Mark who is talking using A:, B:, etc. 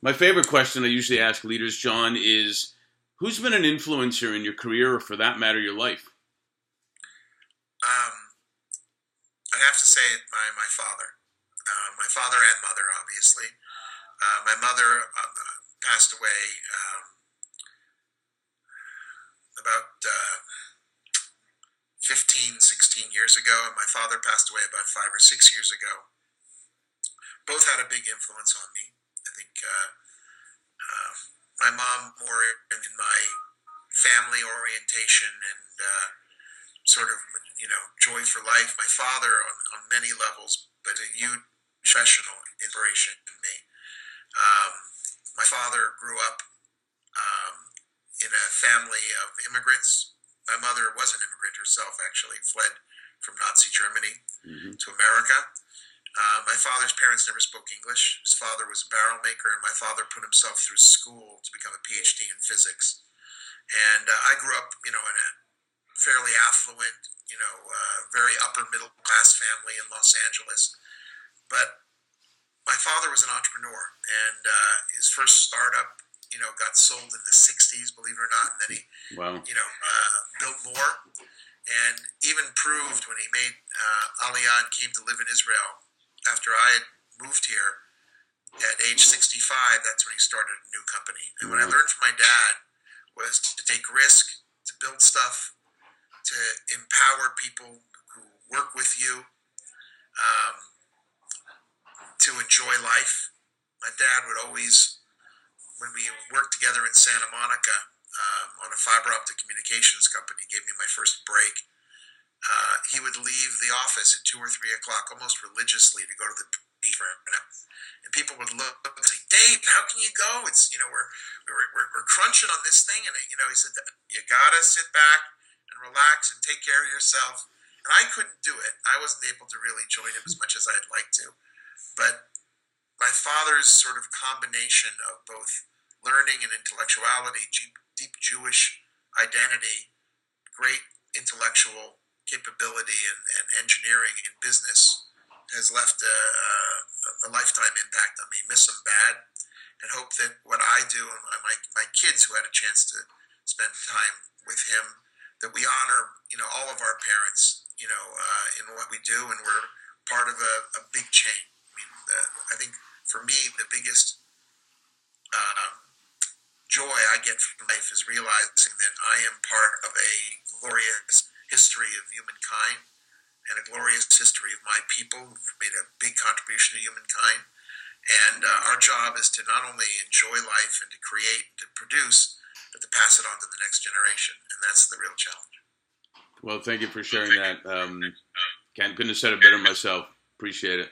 A: My favorite question I usually ask leaders, John, is who's been an influencer in your career or for that matter, your life?
B: Um, I have to say my father. My father and mother, obviously. My mother passed away about 15, 16 years ago, and my father passed away about 5 or 6 years ago. Both had a big influence on me. I think my mom more in my family orientation and sort of, joy for life. My father on many levels, but a huge professional inspiration in me. Um, my father grew up in a family of immigrants. My mother was an immigrant herself, actually, fled from Nazi Germany
A: Hmm.
B: to America. My father's parents never spoke English. His father was a barrel maker, and my father put himself through school to become a PhD in physics. And I grew up, in a fairly affluent, very upper middle class family in Los Angeles. But my father was an entrepreneur, and his first startup, got sold in the '60s, believe it or not. And then he,
A: Wow.
B: built more, and even proved when he made Aliyah and came to live in Israel after I had moved here at age 65. That's when he started a new company. And what I
A: Wow.
B: learned from my dad was to take risk, to build stuff, to empower people who work with you, um, to enjoy life. My dad would always, when we worked together in Santa Monica on a fiber optic communications company, gave me my first break. He would leave the office at 2 or 3 o'clock almost religiously to go to the beach for a minute. And people would look and say, "Dave, how can you go? It's, we're crunching on this thing." And, he said, "You got to sit back and relax and take care of yourself." And I couldn't do it. I wasn't able to really join him as much as I'd like to. But my father's sort of combination of both learning and intellectuality, deep Jewish identity, great intellectual capability, and engineering and business has left a lifetime impact on me. Miss him bad, and hope that what I do and my kids who had a chance to spend time with him, that we honor, all of our parents, in what we do, and we're part of a big chain. I mean, I think for me, the biggest joy I get from life is realizing that I am part of a glorious history of humankind and a glorious history of my people who've made a big contribution to humankind. And our job is to not only enjoy life and to create and to produce, but to pass it on to the next generation. And that's the real challenge.
A: Well, thank you for sharing that. Couldn't have said it better myself. Appreciate it.